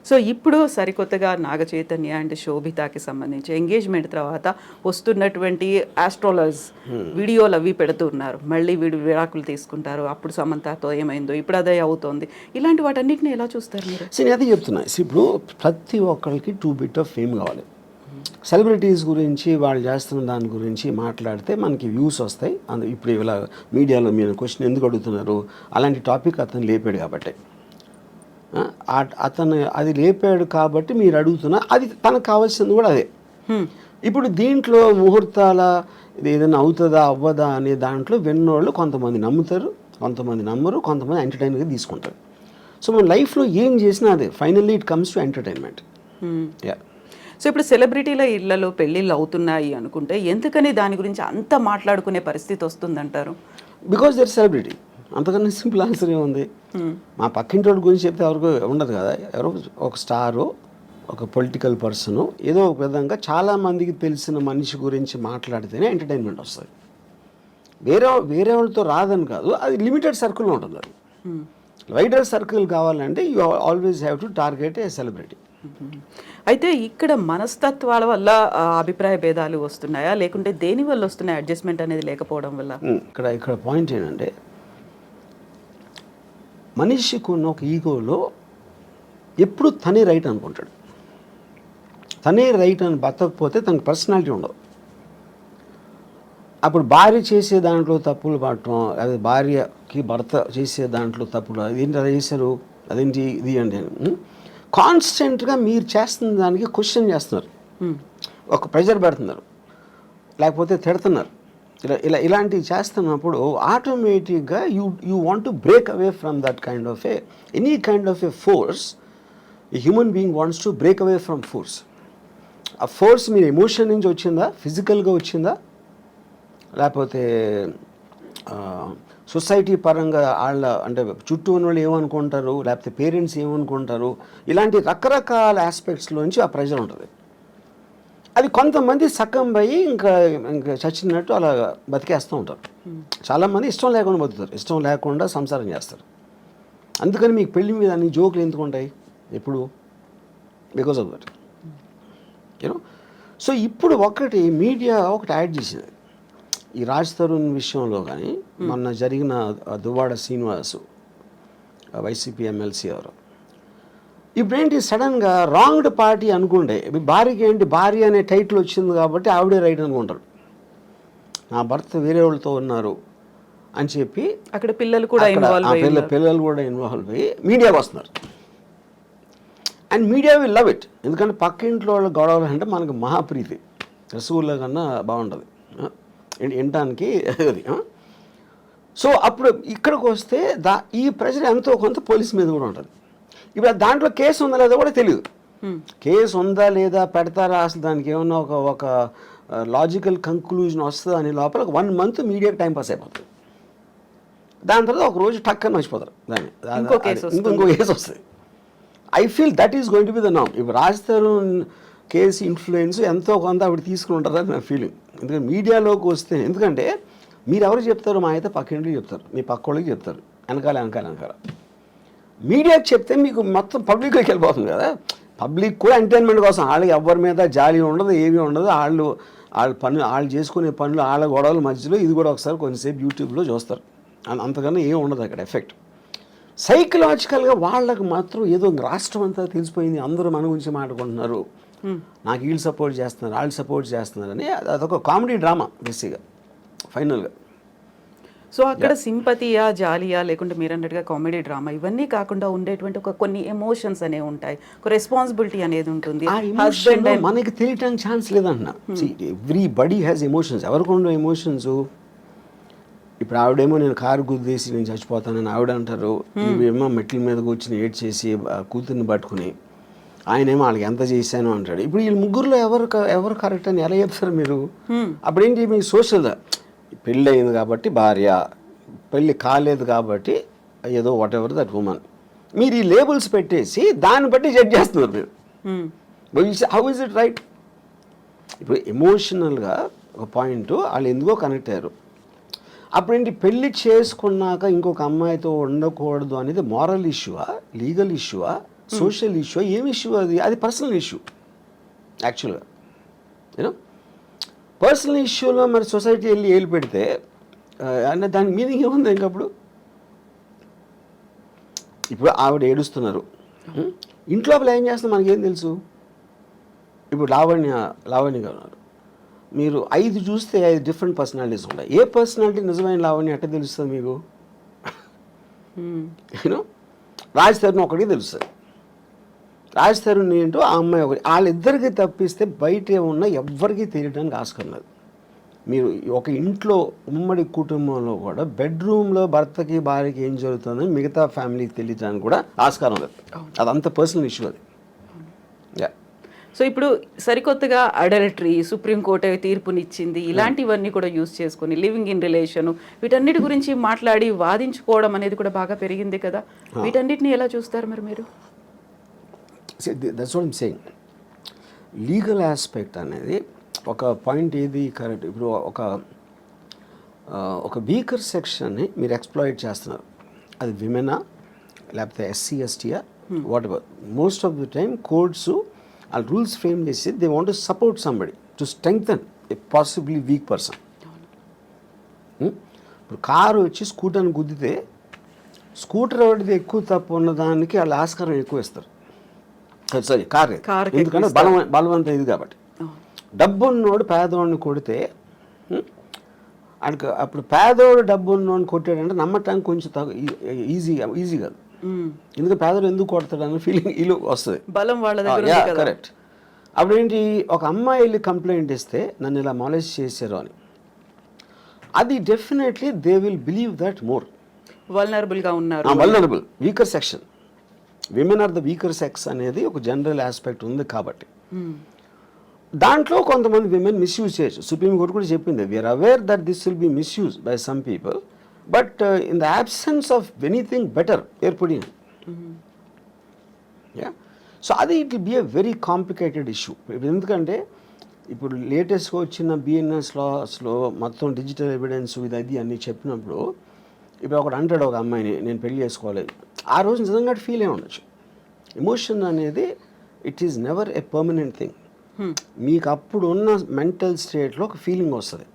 So ఇప్పుడు సరికొత్తగా Naga Chaitanya and శోభితాకి సంబంధించి ఎంగేజ్మెంట్ తర్వాత వస్తున్నటువంటి ఆస్ట్రాలజర్స్ వీడియోలు అవి పెడుతున్నారు. మళ్ళీ వీడు విడాకులు తీసుకుంటారు, అప్పుడు సమంతతో ఏమైందో ఇప్పుడు అదే అవుతోంది. ఇలాంటి వాటన్నిటిని ఎలా చూస్తారు మీరు? సరే అదే చెప్తున్నా. ఇప్పుడు ప్రతి ఒక్కరికి 2 bit ఆఫ్ ఫేమ్ కావాలి. సెలబ్రిటీస్ గురించి వాళ్ళు చేస్తున్న దాని గురించి మాట్లాడితే మనకి వ్యూస్ వస్తాయి. ఇప్పుడు ఇలా మీడియాలో మీరు క్వశ్చన్ ఎందుకు అడుగుతున్నారు, అలాంటి టాపిక్ అతను లేపాడు కాబట్టి, అతను అది లేపాడు కాబట్టి మీరు అడుగుతున్నా, అది తనకు కావాల్సింది కూడా అదే. ఇప్పుడు దీంట్లో ముహూర్తాల ఇది ఏదైనా అవుతుందా అవ్వదా అనే దాంట్లో విన్నోళ్ళు కొంతమంది నమ్ముతారు, కొంతమంది నమ్మరు, కొంతమంది ఎంటర్టైన్గా తీసుకుంటారు. సో మన లైఫ్లో ఏం చేసినా అదే finally it comes to entertainment. Yeah. So ఇప్పుడు సెలబ్రిటీల ఇళ్లలో పెళ్ళిళ్ళు అవుతున్నాయి అనుకుంటే ఎందుకని దాని గురించి అంత మాట్లాడుకునే పరిస్థితి వస్తుందంటారు? Because they're celebrity. అంతకన్నా సింపుల్ ఆన్సర్ ఏముంది? మా పక్కింటి వాడి గురించి చెప్తే ఎవరికి ఉండదు కదా. ఎవరో ఒక స్టారు, ఒక పొలిటికల్ పర్సను, ఏదో ఒక విధంగా చాలామందికి తెలిసిన మనిషి గురించి మాట్లాడితేనే ఎంటర్టైన్మెంట్ వస్తుంది. వేరే వాళ్ళతో రాదని కాదు, అది లిమిటెడ్ సర్కిల్లో ఉంటుంది. అది వైడర్ సర్కిల్ కావాలంటే you always have to target A celebrity. అయితే ఇక్కడ మనస్తత్వాల వల్ల అభిప్రాయ భేదాలు వస్తున్నాయా, లేకుంటే దేని వల్ల వస్తున్నాయి? అడ్జస్ట్మెంట్ అనేది లేకపోవడం వల్ల? ఇక్కడ పాయింట్ ఏంటంటే, మనిషికి ఉన్న ఒక ఈగోలో ఎప్పుడు తనే రైట్ అనుకుంటాడు. తనే రైట్ అని బతకపోతే తనకు పర్సనాలిటీ ఉండదు. అప్పుడు భార్య చేసే దాంట్లో తప్పులు పడటం, అదే భార్యకి భర్త చేసే దాంట్లో తప్పులు, అదేంటి అలా చేశారు, అదేంటి ఇది అంటే కాన్స్టెంట్గా మీరు చేస్తున్న దానికి క్వశ్చన్ చేస్తున్నారు, ఒక ప్రెజర్ పెడుతున్నారు, లేకపోతే తిడుతున్నారు. ఇలాంటివి చేస్తున్నప్పుడు ఆటోమేటిక్గా you want to break away from that kind of any kind of A force. A human being wants to break away from force. ఆ ఫోర్స్ మీరు ఎమోషన్ నుంచి వచ్చిందా, ఫిజికల్గా వచ్చిందా, లేకపోతే సొసైటీ పరంగా వాళ్ళ అంటే చుట్టూ ఉన్న వాళ్ళు ఏమనుకుంటారు, లేకపోతే పేరెంట్స్ ఏమనుకుంటారు, ఇలాంటి రకరకాల ఆస్పెక్ట్స్లోంచి ఆ ప్రెజర్ ఉంటుంది. అది కొంతమంది సక్కం పోయి ఇంకా చచ్చినట్టు అలా బతికేస్తూ ఉంటారు. చాలామంది ఇష్టం లేకుండా బతుకుతారు, ఇష్టం లేకుండా సంసారం చేస్తారు. అందుకని మీకు పెళ్లి మీద అన్ని జోకులు ఎందుకు ఉంటాయి ఎప్పుడు? Because of that, you know. So ఇప్పుడు మీడియా ఒకటి యాడ్ చేసింది ఈ రాజ్ తరుణ్ విషయంలో. కానీ మొన్న జరిగిన దువ్వాడ శ్రీనివాసు వైసీపీ ఎమ్మెల్సీ ఎవరు, ఇప్పుడేంటి సడన్గా రాంగ్డ్ పార్టీ అనుకుంటే, భార్యకి ఏంటి భార్య అనే టైటిల్ వచ్చింది కాబట్టి ఆవిడే రైట్ అనుకుంటారు. నా భర్త వేరే వాళ్ళతో ఉన్నారు అని చెప్పి అక్కడ పిల్లలు కూడా పిల్లలు కూడా ఇన్వాల్వ్ అయ్యి మీడియాకి వస్తున్నారు. And media will love it. ఎందుకంటే పక్క ఇంట్లో వాళ్ళ గొడవలు అంటే మనకు మహాప్రీతి, రసగుల్లా కన్నా బాగుంటుంది వినటానికి అది. సో అప్పుడు ఇక్కడికి వస్తే ఈ ప్రెషర్ ఎంతో కొంత పోలీస్ మీద కూడా ఉంటుంది. ఇప్పుడు దాంట్లో కేసు ఉందా లేదా కూడా తెలియదు. కేసు ఉందా లేదా, పెడతారా, అసలు దానికి ఏమన్నా ఒక లాజికల్ కంక్లూజన్ వస్తుందా అని లోపల 1 month మీడియాకి టైం పాస్ అయిపోతుంది. దాని తర్వాత ఒక రోజు టక్కని మర్చిపోతారు దాన్ని, ఇంకో కేసు వస్తుంది. I feel that is going to be the నామ్. ఇప్పుడు రాజ్ తరుణ్ కేసు ఇన్ఫ్లుయెన్స్ ఎంతో కొంత ఆవిడ తీసుకుని ఉంటారని నా ఫీలింగ్. ఎందుకంటే మీడియాలోకి వస్తే, ఎందుకంటే మీరు ఎవరు చెప్తారు, మా అయితే పక్కింటికి చెప్తారు, మీ పక్క వాళ్ళకి చెప్తారు, వెనకాల మీడియాకి చెప్తే మీకు మొత్తం పబ్లిక్లోకి వెళ్ళిపోతుంది కదా. పబ్లిక్ కూడా ఎంటర్టైన్మెంట్ కోసం, వాళ్ళకి ఎవరి మీద జాలి ఉండదు, ఏమీ ఉండదు. వాళ్ళు చేసుకునే పనులు, వాళ్ళ గొడవల మధ్యలో ఇది కూడా ఒకసారి కొంచెంసేపు యూట్యూబ్లో చూస్తారు, అంతకన్నా ఏమి ఉండదు అక్కడ ఎఫెక్ట్. సైకలాజికల్గా వాళ్ళకు మాత్రం ఏదో రాష్ట్రం అంతా తెలిసిపోయింది, అందరూ మన గురించి మాట్లాడుకుంటున్నారు, నాకు వీళ్ళు సపోర్ట్ చేస్తున్నారు, వాళ్ళు సపోర్ట్ చేస్తున్నారని అదొక కామెడీ డ్రామా బేసిక్గా ఫైనల్గా. సో అక్కడ సింపతియా, జాలియా, లేకుంటే మీరు అన్నట్టుగా కామెడీ డ్రామా, ఇవన్నీ కాకుండా ఉండేటువంటి కొన్ని ఎమోషన్స్ అనేవి ఉంటాయి, ఒక రెస్పాన్సిబిలిటీ అనేది ఉంటుంది. మనకి తెలియటానికి ఛాన్స్ లేదన్న. Everybody has emotions. ఎవరికి ఉండవు ఎమోషన్స్? ఇప్పుడు ఆవిడేమో నేను కారు గుద్దేసి నేను చచ్చిపోతానని ఆవిడ అంటారు, ఇవేమో మెట్ల మీద కూర్చుని ఏడ్ చేసి కూతుర్ని పట్టుకుని ఆయనేమో వాళ్ళకి ఎంత చేశాను అంటాడు. ఇప్పుడు వీళ్ళు ముగ్గురులో ఎవరు కరెక్ట్ అని ఎలా చెప్తారు మీరు? అప్పుడేంటి, మీకు సోషల్ పెళ్ళి అయింది కాబట్టి భార్య, పెళ్ళి కాలేదు కాబట్టి ఏదో వాట్ ఎవర్ దట్ ఉమెన్, మీరు ఈ లేబుల్స్ పెట్టేసి దాన్ని బట్టి జడ్జ్ చేస్తున్నారు మీరు. How is it right? ఇప్పుడు ఎమోషనల్గా ఒక పాయింట్ వాళ్ళు ఎందుకో కనెక్ట్ అయ్యారు. అప్పుడేంటి, పెళ్ళి చేసుకున్నాక ఇంకొక అమ్మాయితో ఉండకూడదు అనేది మారల్ ఇష్యూవా, లీగల్ ఇష్యూవా, సోషల్ ఇష్యూ. ఏం ఇష్యూ అది? అది పర్సనల్ ఇష్యూ యాక్చువల్గా. యూనో పర్సనల్ ఇష్యూలో మరి సొసైటీ వెళ్ళి ఏలు పెడితే అంటే దానికి మీనింగ్ ఏముంది ఇంకప్పుడు? ఇప్పుడు ఆవిడ ఏడుస్తున్నారు, ఇంట్లో ఏం చేస్తున్నారు మనకేం తెలుసు? ఇప్పుడు లావణ్య గారు ఉన్నారు, మీరు 5 చూస్తే 5 డిఫరెంట్ పర్సనాలిటీస్ ఉంటాయి. ఏ పర్సనాలిటీ నిజమైన లావణ్య ఎట్ట తెలుస్తుంది మీకు? యూనో రాజ్ తరుణ్ ఒకటి తెలుస్తుంది. రాజ్ తరుణ్ ఏంటో ఆ అమ్మాయి ఒకటి, వాళ్ళిద్దరికి తప్పిస్తే బయట ఏమున్నా ఎవ్వరికీ తెలియడానికి ఆస్కారం లేదు. మీరు ఒక ఇంట్లో ఉమ్మడి కుటుంబంలో కూడా బెడ్రూమ్లో భర్తకి భార్యకి ఏం జరుగుతుందని మిగతా ఫ్యామిలీకి తెలియడానికి కూడా ఆస్కారం లేదు. అదంత పర్సనల్ ఇష్యూ అది. యా. సో ఇప్పుడు సరికొత్తగా అడల్టరీ సుప్రీంకోర్టు తీర్పునిచ్చింది, ఇలాంటివన్నీ కూడా యూస్ చేసుకొని లివింగ్ ఇన్ రిలేషన్ వీటన్నిటి గురించి మాట్లాడి వాదించుకోవడం అనేది కూడా బాగా పెరిగింది కదా. వీటన్నిటిని ఎలా చూస్తారు మరి మీరు? That's what I'm saying. Legal aspect అనేది ఒక పాయింట్ ఏది కరెక్ట్. ఇప్పుడు ఒక వీకర్ సెక్షన్ని మీరు ఎక్స్ప్లాయిట్ చేస్తున్నారు, అది విమెనా లేకపోతే ఎస్సీ ఎస్టీయా whatever. Most of the time courts ఆ రూల్స్ ఫ్రేమ్ చేసి they want to support somebody to strengthen a possibly weak person. ఇప్పుడు కారు వచ్చి స్కూటర్ని గుద్దితే స్కూటర్ ఎవరిది ఎక్కువ తప్పు ఉన్నదానికి వాళ్ళు ఆస్కారం ఎక్కువ ఇస్తారు. సారీ కార్, ఎందుకంటే బలవంతం ఇది కాబట్టి. డబ్బు ఉన్నోడు పేదవాడిని కొడితే ఆయనకు అప్పుడు పేదోడు డబ్బు ఉన్నోడిని కొట్టాడంటే నమ్మటానికి కొంచెం ఈజీ కాదు. ఎందుకంటే పేదోడు ఎందుకు కొడతాడు అన్న ఫీలింగ్ వీళ్ళు వస్తుంది, బలం వాళ్ళ దగ్గర. కరెక్ట్. అప్పుడు ఏంటి, ఒక అమ్మాయి వెళ్ళి కంప్లైంట్ ఇస్తే నన్ను ఇలా మాలేజ్ చేశారు అని, అది definitely they will believe that more. వల్నరబుల్గా ఉన్నారు, vulnerable weaker section, women are the weaker sex అనేది ఒక జనరల్ ఆస్పెక్ట్ ఉంది కాబట్టి దాంట్లో కొంతమంది విమెన్ మిస్యూజ్ చేయొచ్చు. సుప్రీంకోర్టు కూడా చెప్పింది, we're aware that this will be misuse by some people, but in the absence of anything better ఏర్పడింది. యా. సో అది it will be a very complicated issue. ఎందుకంటే ఇప్పుడు లేటెస్ట్గా వచ్చిన బిఎన్ఎస్ లాస్లో మొత్తం డిజిటల్ ఎవిడెన్స్ ఇది అది అన్నీ చెప్పినప్పుడు ఇప్పుడు ఒకడు అంటాడు ఒక అమ్మాయిని నేను పెళ్లి చేసుకోవాలి, ఆ రోజు నిజంగా ఫీల్ అయి ఉండొచ్చు. ఎమోషన్ అనేది it is never a permanent thing. మీకు అప్పుడు ఉన్న మెంటల్ స్టేట్లో ఒక ఫీలింగ్ వస్తుంది,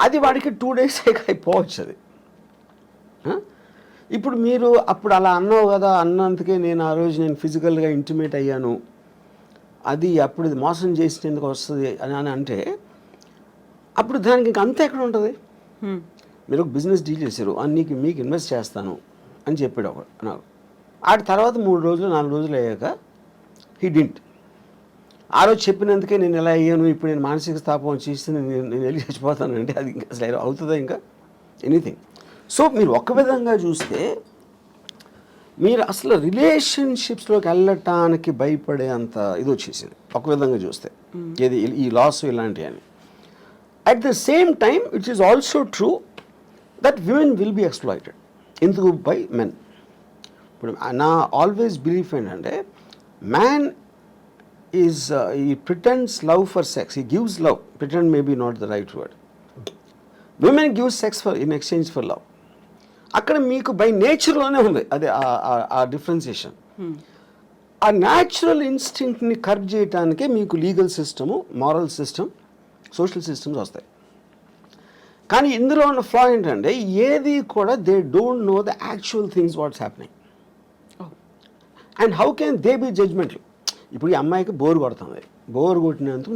అది వాడికి 2 days అయిపోవచ్చు అది. ఇప్పుడు మీరు అప్పుడు అలా అన్నావు కదా, అన్నందుకే నేను ఆ రోజు నేను ఫిజికల్గా ఇంటిమేట్ అయ్యాను, అది అప్పుడు ఇది మోసం చేసినందుకు వస్తుంది అని అంటే అప్పుడు దానికి ఇంక అంతా ఎక్కడ ఉంటుంది? మీరు ఒక బిజినెస్ డీల్ చేశారు, మీకు ఇన్వెస్ట్ చేస్తాను అని చెప్పాడు ఒకడు నాకు. ఆ తర్వాత 3 రోజులు 4 రోజులు అయ్యాక హీ డింట్. ఆ రోజు చెప్పినందుకే నేను ఎలా అయ్యాను, ఇప్పుడు నేను మానసిక స్థాపం చేస్తే నేను వెళ్ళి చచ్చిపోతాను అంటే అది ఇంకా అసలు అవుతుందా ఇంకా ఎనీథింగ్? సో మీరు ఒక విధంగా చూస్తే మీరు అసలు రిలేషన్షిప్స్లోకి వెళ్ళటానికి భయపడే అంత ఇది వచ్చేసింది ఒక విధంగా చూస్తే, ఏది ఈ లాస్ ఇలాంటివి అని. At the same time it is also true that women will be exploited. ఎందుకు? By men. ఇప్పుడు నా ఆల్వేస్ బిలీఫ్ ఏంటంటే man is he pretends love for sex, he gives love, pretend may be not the right word, women give sex for in exchange for love. అక్కడ మీకు by నేచర్లోనే ఉంది అదే ఆ differentiation. ఆ natural ఇన్స్టింక్ట్ని curb చేయడానికే మీకు legal system, moral system, social systems వస్తాయి. కానీ ఇందులో ఉన్న ఫ్లా ఏంటంటే ఏది కూడా they don't know the actual things what's happening and how can they be జడ్జ్మెంట్లు. ఇప్పుడు ఈ అమ్మాయికి బోర్ కొడుతుంది, బోర్ కొట్టినందుకు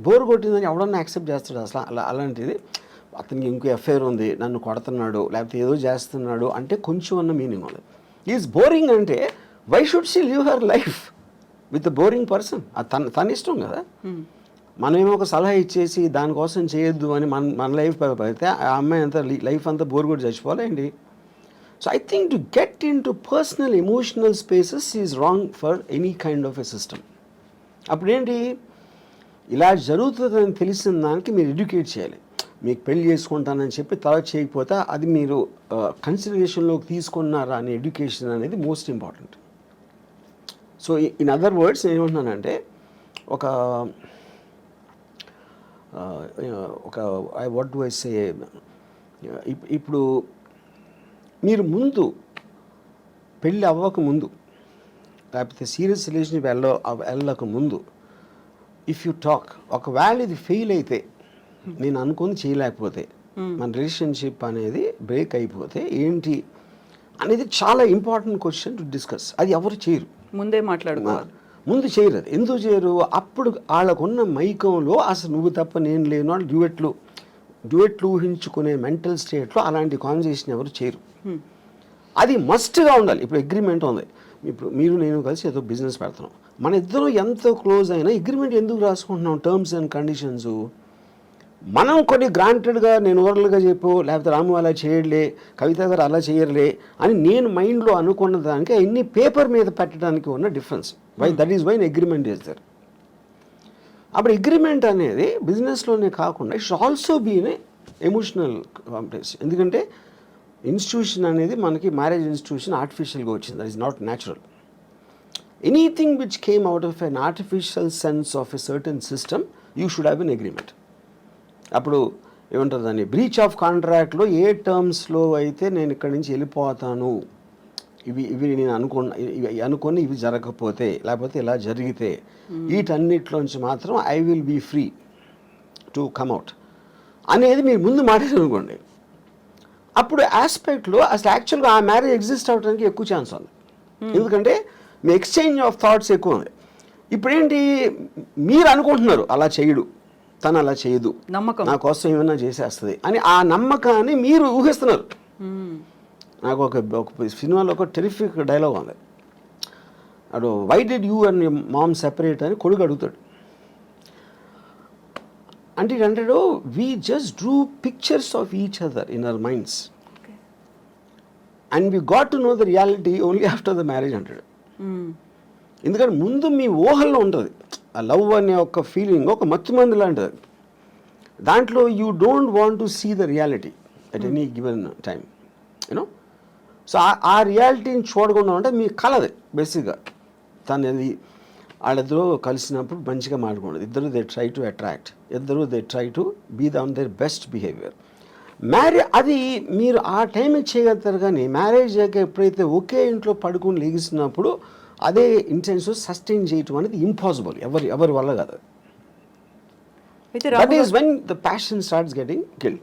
బోర్ కొట్టిందని ఎవడన్నా యాక్సెప్ట్ చేస్తాడు అసలు? అలాంటిది అతనికి ఇంకో ఎఫ్ఐఆర్ ఉంది, నన్ను కొడుతున్నాడు లేకపోతే ఏదో చేస్తున్నాడు అంటే కొంచెం అన్న మీనింగ్ ఉంది. ఈజ్ బోరింగ్ అంటే why should she live her life with boring person? అది తన ఇష్టం కదా. మనమేమో ఒక సలహా ఇచ్చేసి దానికోసం చేయొద్దు అని మన లైఫ్ అయితే ఆ అమ్మాయి అంతా లైఫ్ అంతా బోర్ కొట్టి చచ్చిపోవాలండి. So I think to get into personal emotional spaces is wrong for any kind of a system. అప్పుడేంటి, ఇలా జరుగుతుందని తెలిసిన దానికి మీరు ఎడ్యుకేట్ చేయాలి. మీకు పెళ్లి చేసుకుంటానని చెప్పి తర్వాత చేయకపోతే అది మీరు కన్సిడరేషన్లోకి తీసుకున్నారా అనే ఎడ్యుకేషన్ అనేది most important. So in other words ఏమంటున్నానంటే ఒక వాట్ డు ఐ సే, ఇప్పుడు మీరు ముందు పెళ్ళి అవ్వక ముందు లేకపోతే సీరియస్ రిలేషన్షిప్ వెళ్ళక ముందు ఇఫ్ యూ టాక్, ఒకవేళ ఇది ఫెయిల్ అయితే, నేను అనుకుని చేయలేకపోతే, మన రిలేషన్షిప్ అనేది బ్రేక్ అయిపోతే ఏంటి అనేది చాలా ఇంపార్టెంట్ క్వశ్చన్ టు డిస్కస్. అది ఎవరు చేయరు, ముందే మాట్లాడుకోవాలి. ముందు చేయరు. అది ఎందుకు చేయరు? అప్పుడు వాళ్ళకున్న మైకంలో అసలు నువ్వు తప్ప నేను లేను అని డ్యూయెట్లు ఊహించుకునే మెంటల్ స్టేట్లో అలాంటి కాన్వర్సేషన్ ఎవరు చేయరు. అది మస్ట్గా ఉండాలి. ఇప్పుడు అగ్రిమెంట్ ఉంది, ఇప్పుడు మీరు నేను కలిసి ఏదో బిజినెస్ పెడుతున్నాం, మన ఇద్దరం ఎంత క్లోజ్ అయినా అగ్రిమెంట్ ఎందుకు రాసుకుంటున్నాం? టర్మ్స్ అండ్ కండిషన్స్ మనం కొన్ని గ్రాంటెడ్గా నేను ఓరల్గా చెప్పు, లేకపోతే రాము అలా చేయలే, కవిత గారు అలా చేయర్లే అని నేను మైండ్లో అనుకున్న దానికి అన్ని పేపర్ మీద పెట్టడానికి ఉన్న difference. That is why agreement is there. అప్పుడు అగ్రిమెంట్ అనేది బిజినెస్లోనే కాకుండా it's also been emotional complex. ఎందుకంటే ఇన్స్టిట్యూషన్ అనేది మనకి మ్యారేజ్ ఇన్స్టిట్యూషన్ ఆర్టిఫిషియల్గా వచ్చింది. That is not natural. Anything which came out of an artificial sense of a certain system you should have an agreement. అప్పుడు ఏమంటారు దాన్ని, బ్రీచ్ ఆఫ్ కాంట్రాక్ట్లో ఏ టర్మ్స్లో అయితే నేను ఇక్కడి నుంచి వెళ్ళిపోతాను, ఇవి నేను అనుకొని ఇవి జరగకపోతే, లేకపోతే ఇలా జరిగితే, వీటన్నిటిలోంచి మాత్రం I will be free to come out అనేది మీరు ముందు మాట్లాడనుకోండి. అప్పుడు ఆస్పెక్ట్లో అసలు యాక్చువల్గా ఆ మ్యారేజ్ ఎగ్జిస్ట్ అవడానికి ఎక్కువ ఛాన్స్ ఉంది. ఎందుకంటే మీ ఎక్స్చేంజ్ ఆఫ్ థాట్స్ ఎక్కువ ఉంది. ఇప్పుడేంటి, మీరు అనుకుంటున్నారు అలా చేయడు, తను అలా చేయదు, నా కోసం ఏమైనా చేసేస్తుంది అని ఆ నమ్మకాన్ని మీరు ఊహిస్తున్నారు. నాకు ఒక సినిమాలో ఒక టెరిఫిక్ డైలాగ్ ఉంది. అడు why did you and mom separate అని కొడుకు అడుగుతాడు. అంటే అంటాడు, we just drew pictures of each other in our minds and we got to know the reality only after the marriage అంటాడు. ఎందుకంటే ముందు మీ ఊహల్లో ఉంటుంది ఆ లవ్ అనే ఒక ఫీలింగ్, ఒక మత్తుమంది లాంటిది. దాంట్లో you don't want to see the reality at any given time, you know. So ఆ రియాలిటీని చూడకుండా ఉంటే మీ కలది బేసిక్గా. తనది వాళ్ళిద్దరూ కలిసినప్పుడు మంచిగా మాట్లాడుకోండి. ఇద్దరు దే ట్రై టు అట్రాక్ట్, ఇద్దరు they try to be on their best behaviour. అది మీరు ఆ టైంకి చేయగలుగుతారు. కానీ మ్యారేజ్ అయ్యాక ఎప్పుడైతే ఒకే ఇంట్లో పడుకుని లేగిస్తున్నప్పుడు అదే ఇంటెన్షన్ సస్టైన్ చేయటం అనేది ఇంపాసిబుల్, ఎవరి వల్ల కాదు. That is when the passion starts getting killed.